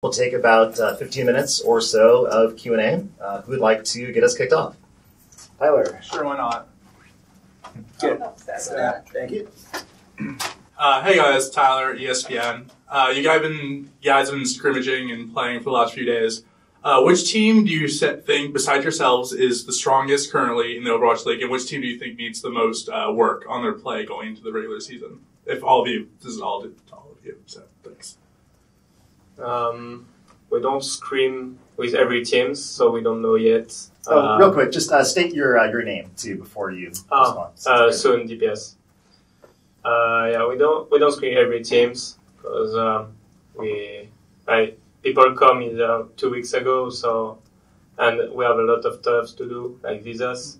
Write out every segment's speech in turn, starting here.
We'll take about 15 minutes or so of Q&A. Who would like to get us kicked off? Tyler. Sure, why not? Good. Thank you. Hey guys, Tyler, ESPN. You guys have been scrimmaging and playing for the last few days. Which team do you think, besides yourselves, is the strongest currently in the Overwatch League, and which team do you think needs the most work on their play going into the regular season? If all of you, this is all to all of you, so thanks. We don't scrim with every team, so we don't know yet. Real quick, just state your name too before you respond. SoOn DPS. Yeah, we don't screen every teams because people come in 2 weeks ago, so and we have a lot of stuff to do like visas.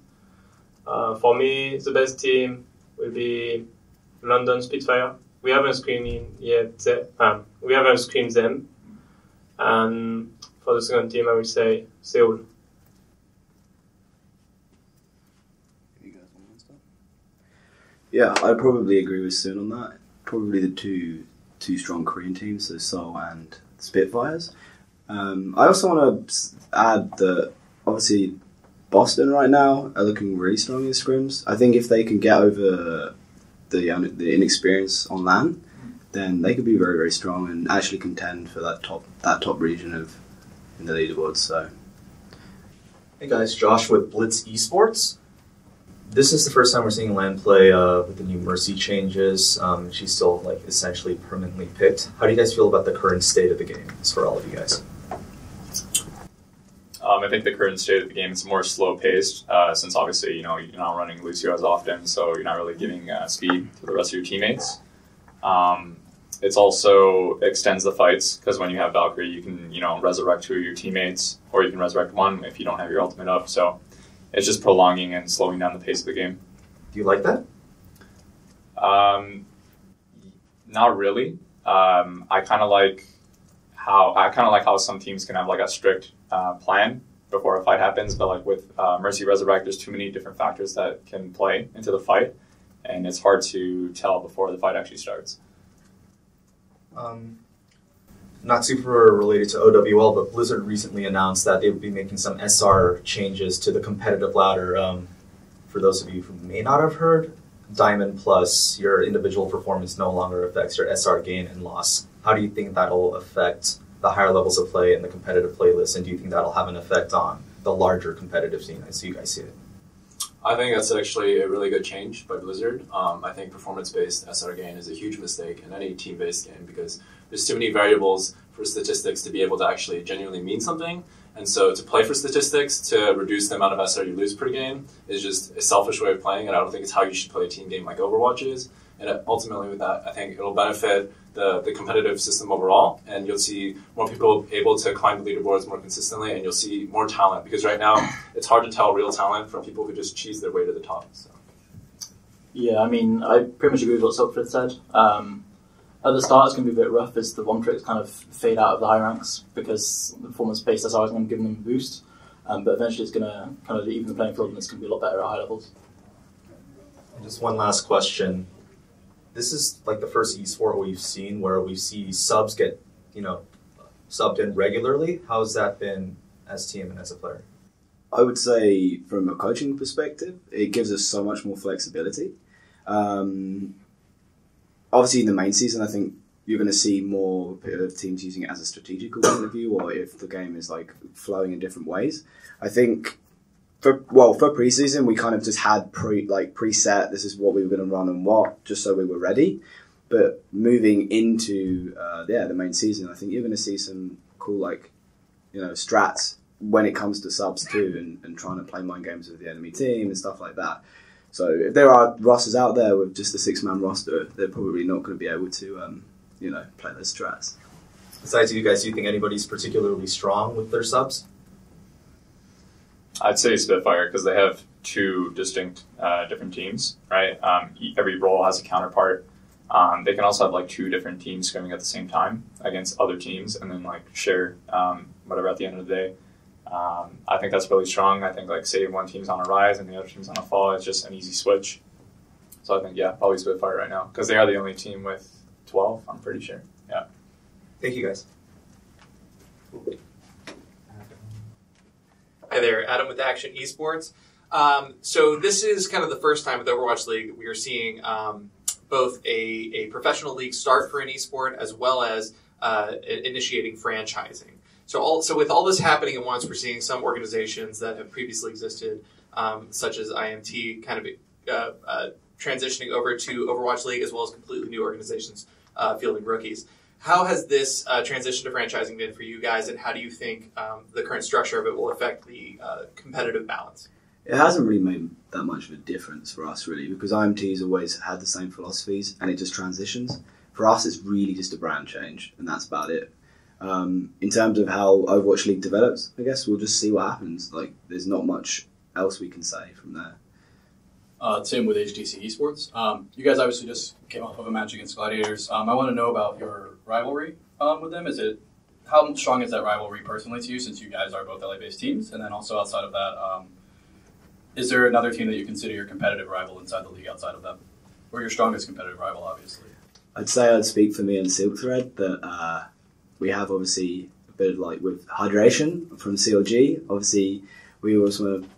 For me, the best team will be London Spitfire. We haven't screened yet. We haven't screened them. And for the second team, I would say Seoul. Yeah, I'd probably agree with SoOn on that. Probably the two strong Korean teams, so Seoul and Spitfires. I also want to add that obviously Boston right now are looking really strong in scrims. I think if they can get over the inexperience on LAN, then they could be very, very strong and actually contend for that top region in the leaderboards. So, hey guys, Josh with Blitz Esports. This is the first time we're seeing LAN play with the new Mercy changes. She's still essentially permanently picked. How do you guys feel about the current state of the game? It's for all of you guys. I think the current state of the game is more slow-paced, since obviously you're not running Lucio as often, so you're not really giving speed to the rest of your teammates. It also extends the fights, because when you have Valkyrie, you can resurrect two of your teammates, or you can resurrect one if you don't have your ultimate up. So it's just prolonging and slowing down the pace of the game. Do you like that? Not really. I kind of like how some teams can have a strict plan before a fight happens, but with Mercy Resurrect, there's too many different factors that can play into the fight, and it's hard to tell before the fight actually starts. Not super related to OWL, but Blizzard recently announced that they would be making some SR changes to the competitive ladder. For those of you who may not have heard, Diamond Plus, your individual performance no longer affects your SR gain and loss. How do you think that'll affect the higher levels of play and the competitive playlist, and do you think that'll have an effect on the larger competitive scene as you guys see it? I think that's actually a really good change by Blizzard. I think performance-based SR gain is a huge mistake in any team-based game because there's too many variables for statistics to be able to actually genuinely mean something. And so to play for statistics, to reduce the amount of SR you lose per game, is just a selfish way of playing, and I don't think it's how you should play a team game like Overwatch is. And ultimately with that, I think it'll benefit the competitive system overall, and you'll see more people able to climb the leaderboards more consistently, and you'll see more talent, because right now it's hard to tell real talent from people who just cheese their way to the top. So. Yeah, I mean, I pretty much agree with what silkthread said. At the start, it's going to be a bit rough as the one tricks kind of fade out of the high ranks because the performance-based SR is going to give them a boost, but eventually it's going to kind of even the playing field, and it's going to be a lot better at high levels. And just one last question. This is the first esport we've seen where we see subs get, subbed in regularly. How's that been as team and as a player? I would say from a coaching perspective, it gives us so much more flexibility. Obviously, in the main season, I think you're going to see more teams using it as a strategical point of view, or if the game is flowing in different ways. I think for preseason, we kind of just had preset. This is what we were going to run and what, just so we were ready. But moving into the main season, I think you're going to see some cool strats when it comes to subs too, and trying to play mind games with the enemy team and stuff like that. So if there are rosters out there with just a 6-man roster, they're probably not going to be able to play those strats. Besides you guys, do you think anybody's particularly strong with their subs? I'd say Spitfire, because they have two distinct different teams, right? Every role has a counterpart. They can also have two different teams scrimming at the same time against other teams, and then share whatever at the end of the day. I think that's really strong. I think say one team's on a rise and the other team's on a fall, it's just an easy switch. So I think probably Spitfire right now, because they are the only team with 12. I'm pretty sure. Yeah. Thank you guys. Hi there, Adam with Action Esports. So this is kind of the first time with Overwatch League we are seeing both a professional league start for an esport as well as initiating franchising. So with all this happening at once, we're seeing some organizations that have previously existed, such as IMT, kind of transitioning over to Overwatch League, as well as completely new organizations fielding rookies. How has this transition to franchising been for you guys, and how do you think the current structure of it will affect the competitive balance? It hasn't really made that much of a difference for us, really, because IMT's always had the same philosophies, and it just transitions. For us, it's really just a brand change, and that's about it. In terms of how Overwatch League develops, I guess we'll just see what happens. Like, there's not much else we can say from there. Tim with HTC Esports. You guys obviously just came off of a match against Gladiators. I want to know about your rivalry with them. How strong is that rivalry personally to you, since you guys are both LA-based teams? And then also outside of that, is there another team that you consider your competitive rival inside the league outside of them? Or your strongest competitive rival, obviously? I'd say I'd speak for me and silkthread that we have obviously a bit of like with hydration from CLG. Obviously, we always want to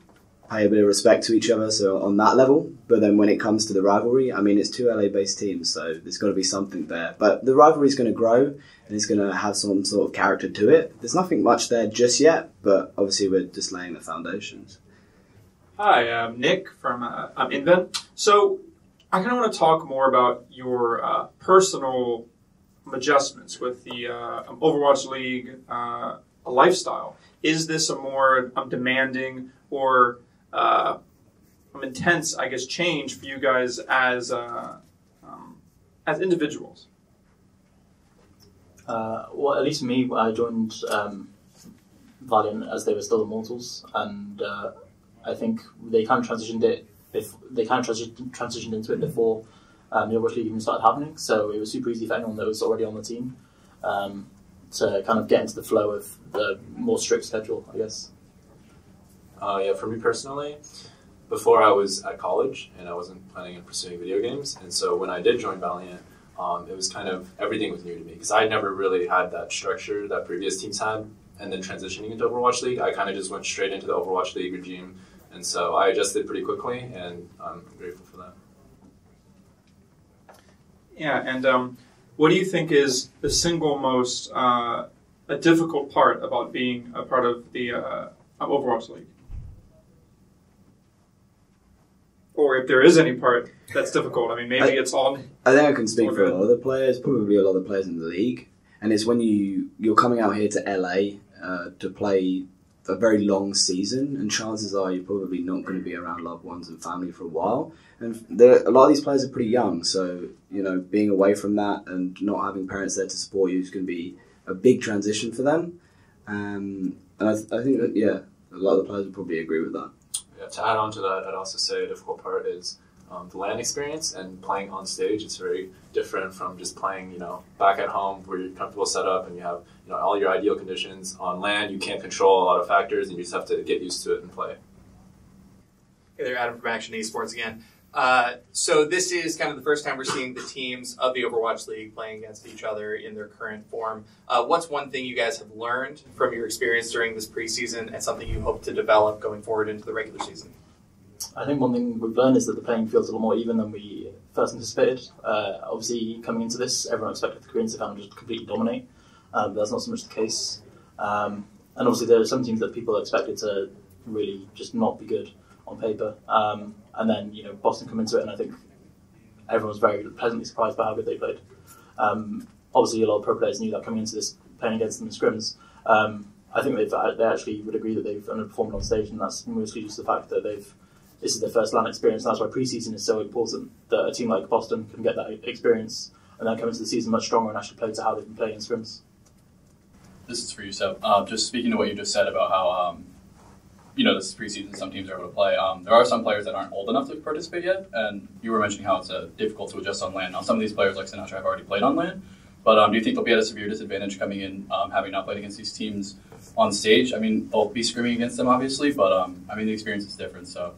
pay a bit of respect to each other, so on that level. But then when it comes to the rivalry, I mean, it's two LA-based teams, so there's got to be something there. But the rivalry is going to grow, and it's going to have some sort of character to it. There's nothing much there just yet, but obviously we're just laying the foundations. Hi, I'm Nick from Invent. So I kind of want to talk more about your personal adjustments with the Overwatch League lifestyle. Is this a more demanding or intense, I guess, change for you guys as individuals? Well, at least for me, I joined Valiant as they were still Immortals, and I think they kind of transitioned into it before the Overwatch League even started happening. So it was super easy for anyone that was already on the team to kind of get into the flow of the more strict schedule, I guess. Yeah, for me personally, before I was at college and I wasn't planning on pursuing video games, and so when I did join Valiant, it was kind of, everything was new to me because I never really had that structure that previous teams had, and then transitioning into Overwatch League, I kind of just went straight into the Overwatch League regime, and so I adjusted pretty quickly, and I'm grateful for that. Yeah, and what do you think is the single most a difficult part about being a part of the Overwatch League? Or if there is any part that's difficult, I mean, maybe it's all... I think I can speak for a lot of the players, probably a lot of the players in the league, and it's when you're coming out here to LA to play a very long season, and chances are you're probably not going to be around loved ones and family for a while. And a lot of these players are pretty young, so being away from that and not having parents there to support you is going to be a big transition for them. And I think that a lot of the players would probably agree with that. Yeah, to add on to that, I'd also say a difficult part is the LAN experience and playing on stage. It's very different from just playing, back at home where you're comfortable set up and you have, all your ideal conditions. On LAN, you can't control a lot of factors and you just have to get used to it and play. Hey there, Adam from Action Esports again. So this is kind of the first time we're seeing the teams of the Overwatch League playing against each other in their current form. What's one thing you guys have learned from your experience during this preseason and something you hope to develop going forward into the regular season? I think one thing we've learned is that the playing field's a lot more even than we first anticipated. Obviously, coming into this, everyone expected the Koreans to kind of just completely dominate, but that's not so much the case. And obviously, there are some teams that people expected to really just not be good on paper. And then, Boston come into it, and I think everyone was very pleasantly surprised by how good they played. Obviously, a lot of pro players knew that coming into this, playing against them in scrims. I think they actually would agree that they've underperformed on stage, and that's mostly just the fact that this is their first LAN experience, and that's why preseason is so important, that a team like Boston can get that experience and then come into the season much stronger and actually play to how they've been playing in scrims. This is for you, Seb. Just speaking to what you just said about how, this is preseason, some teams are able to play. There are some players that aren't old enough to participate yet, and you were mentioning how it's difficult to adjust on LAN. Now, some of these players, like Sinatra, have already played on LAN, but do you think they'll be at a severe disadvantage coming in, having not played against these teams on stage? I mean, they'll be scrimming against them, obviously, but the experience is different, so...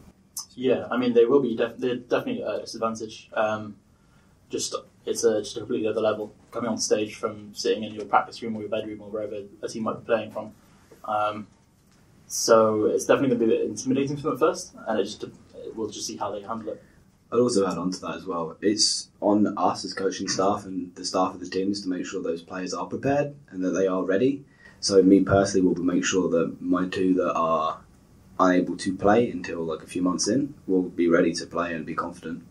Yeah, they will be. They're definitely at a disadvantage. It's just a completely other level. coming on stage from sitting in your practice room or your bedroom or wherever a team might be playing from. So it's definitely going to be a bit intimidating for them at first, and we'll just see how they handle it. I'd also add on to that as well. It's on us as coaching staff and the staff of the teams to make sure those players are prepared and that they are ready. So me personally will make sure that my two that are unable to play until like a few months in will be ready to play and be confident.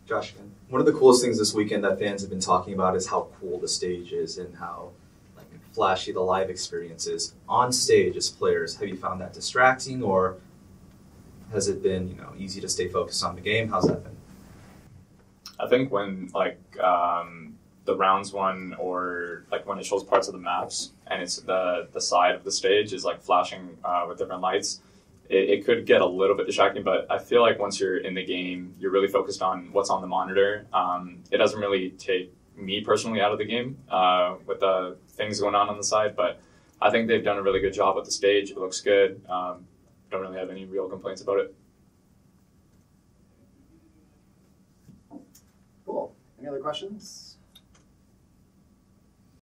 Josh, one of the coolest things this weekend that fans have been talking about is how cool the stage is and how like flashy the live experience is. On stage as players, have you found that distracting, or has it been easy to stay focused on the game? How's that been? I think when the rounds one, or like when it shows parts of the maps and it's the side of the stage is like flashing with different lights, it could get a little bit distracting, but I feel like once you're in the game, you're really focused on what's on the monitor. It doesn't really take me personally out of the game with the things going on the side, but I think they've done a really good job with the stage. It looks good. Don't really have any real complaints about it. Cool. Any other questions?